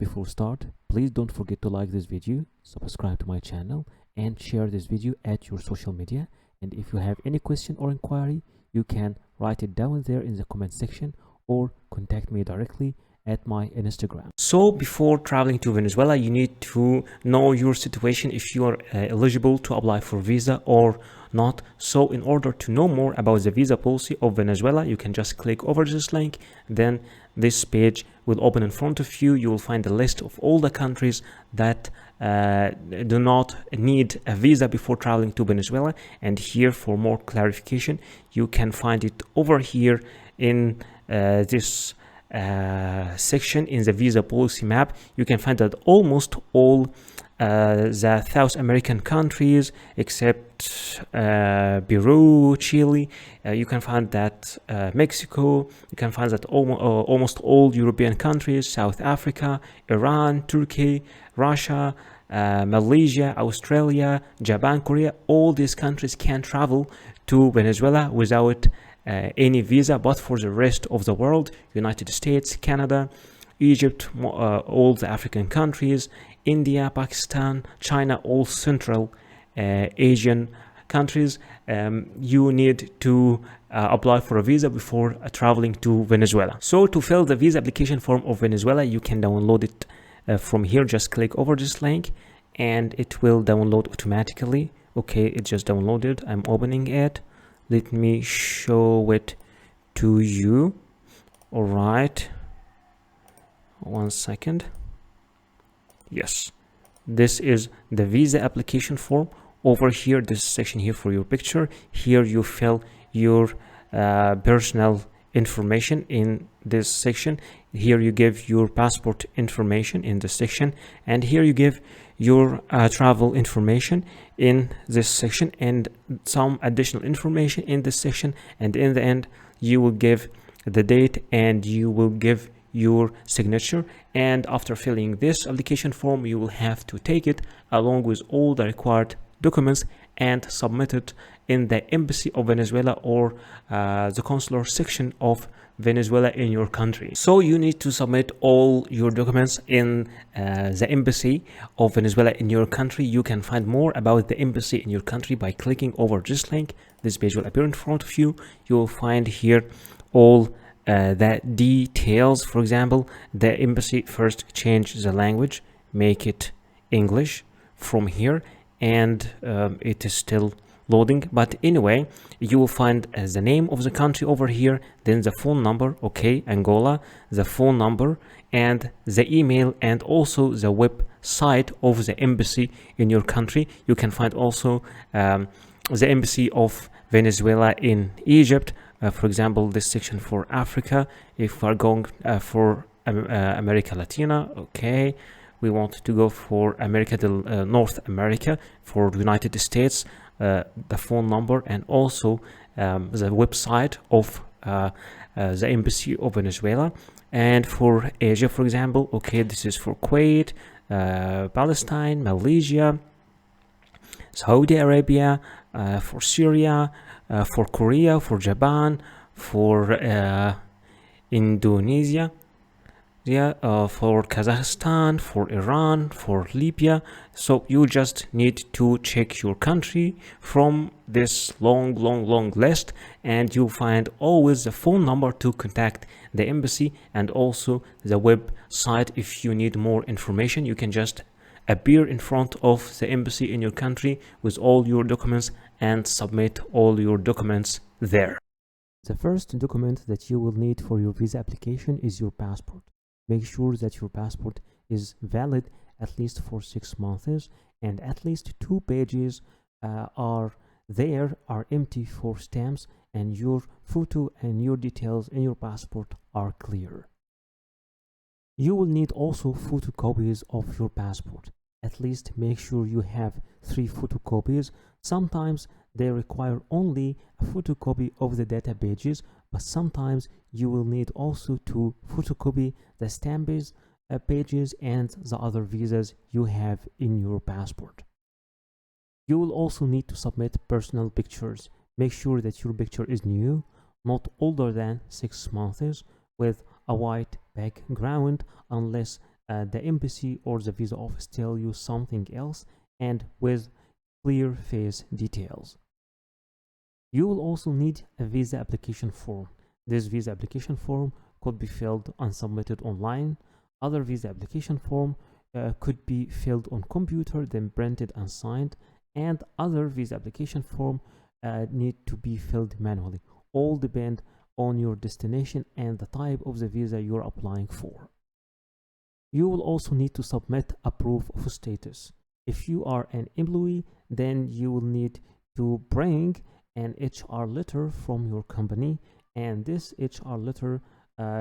Before start, please don't forget to like this video, subscribe to my channel, and share this video at your social media. And if you have any question or inquiry, you can write it down there in the comment section or contact me directly at my Instagram. So before traveling to Venezuela, you need to know your situation, if you are eligible to apply for visa or not. So in order to know more about the visa policy of Venezuela, you can just click over this link. Then this page will open in front of you. You will find a list of all the countries that do not need a visa before traveling to Venezuela. And here, for more clarification, you can find it over here in this section in the visa policy map. You can find that almost all the South American countries except Peru, Chile, you can find that Mexico, you can find that almost all European countries, South Africa, Iran, Turkey, Russia, Malaysia, Australia, Japan, Korea, all these countries can travel to Venezuela without any visa. But for the rest of the world, United States, Canada, Egypt, all the African countries, India, Pakistan, China, all Central Asian countries, you need to apply for a visa before traveling to Venezuela. So to fill the visa application form of Venezuela, you can download it from here. Just click over this link and it will download automatically. Okay, it just downloaded. I'm opening it. Let me show it to you. All right, 1 second. Yes, this is the visa application form. Over here, this section here for your picture. Here you fill your personal information in this section. Here you give your passport information in this section, and here you give your travel information in this section, and some additional information in this section. And in the end, you will give the date and you will give your signature. And after filling this application form, you will have to take it along with all the required documents and submit it in the embassy of Venezuela or the consular section of Venezuela in your country. So you need to submit all your documents in the embassy of Venezuela in your country. You can find more about the embassy in your country by clicking over this link. This page will appear in front of you. You will find here all the details. For example, the embassy first change the language, make it English from here, and it is still loading. But anyway, you will find the name of the country over here, then the phone number, okay, Angola, the phone number, and the email, and also the website of the embassy in your country. You can find also the embassy of Venezuela in Egypt. For example, this section for Africa. If we're going for America Latina, okay, we want to go for America del North America, for the United States, the phone number, and also the website of the embassy of Venezuela. And for Asia, for example, okay, this is for Kuwait, Palestine, Malaysia, Saudi Arabia, for Syria, for Korea, for Japan, for Indonesia, for Kazakhstan, for Iran, for Libya. So you just need to check your country from this long list, and you'll find always the phone number to contact the embassy, and also the website. If you need more information, you can just appear in front of the embassy in your country with all your documents and submit all your documents there. The first document that you will need for your visa application is your passport. Make sure that your passport is valid at least for 6 months, and at least 2 pages are empty for stamps, and your photo and your details in your passport are clear. You will need also photocopies of your passport. At least make sure you have 3 photocopies. Sometimes they require only a photocopy of the data pages, but sometimes you will need also to photocopy the stamps pages and the other visas you have in your passport. You will also need to submit personal pictures. Make sure that your picture is new, not older than 6 months, with a white background, unless the embassy or the visa office tell you something else, and with clear face details. You will also need a visa application form. This visa application form could be filled and submitted online. Other visa application form could be filled on computer, then printed and signed, and other visa application form need to be filled manually. All depend on your destination and the type of the visa you're applying for. You will also need to submit a proof of status. If you are an employee, then you will need to bring an HR letter from your company, and this HR letter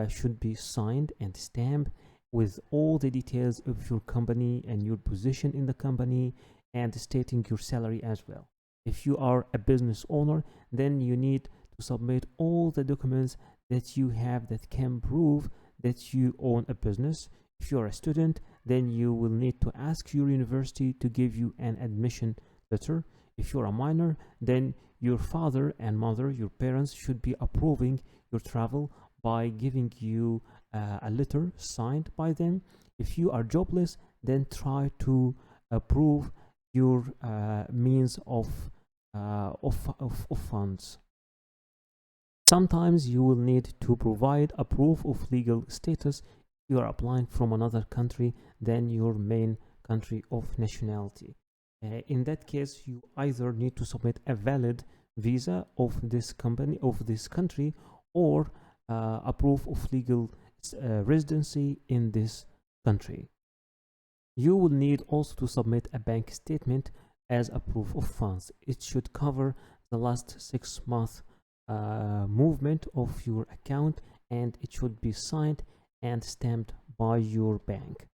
should be signed and stamped with all the details of your company and your position in the company, and stating your salary as well. If you are a business owner, then you need to submit all the documents that you have that can prove that you own a business. If you're a student, then you will need to ask your university to give you an admission letter. If you're a minor, then your father and mother, your parents, should be approving your travel by giving you a letter signed by them. If you are jobless, then try to approve your means of funds. Sometimes you will need to provide a proof of legal status if you are applying from another country than your main country of nationality. In that case, you either need to submit a valid visa of this country, or a proof of legal residency in this country. You will need also to submit a bank statement as a proof of funds. It should cover the last 6 months movement of your account, and it should be signed and stamped by your bank.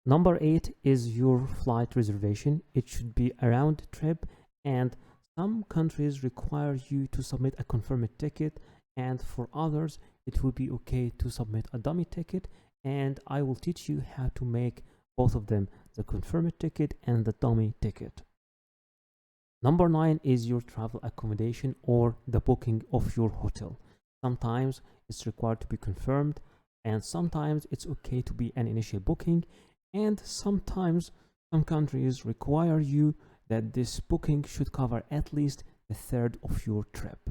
Number 8 is your flight reservation. It should be a round trip, and some countries require you to submit a confirmed ticket, and for others it will be okay to submit a dummy ticket, and I will teach you how to make both of them, the confirmed ticket and the dummy ticket. Number 9 is your travel accommodation or the booking of your hotel. Sometimes it's required to be confirmed, and sometimes it's okay to be an initial booking, and sometimes some countries require you that this booking should cover at least a third of your trip.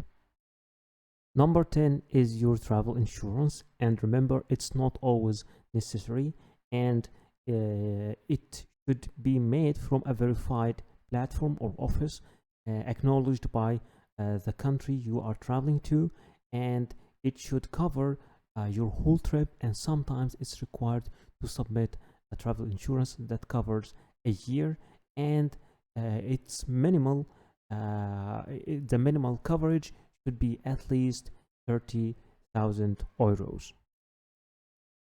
Number 10 is your travel insurance, and remember, it's not always necessary, and it should be made from a verified platform or office acknowledged by the country you are traveling to, and it should cover your whole trip. And sometimes it's required to submit a travel insurance that covers a year, and it's minimal. The minimal coverage should be at least 30,000 euros.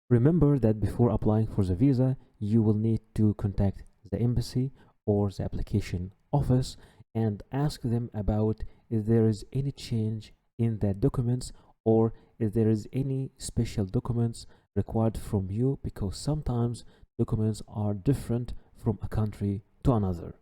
Remember that before applying for the visa, you will need to contact the embassy or the application office and ask them about if there is any change in the documents, or if there is any special documents required from you, because sometimes documents are different from a country to another.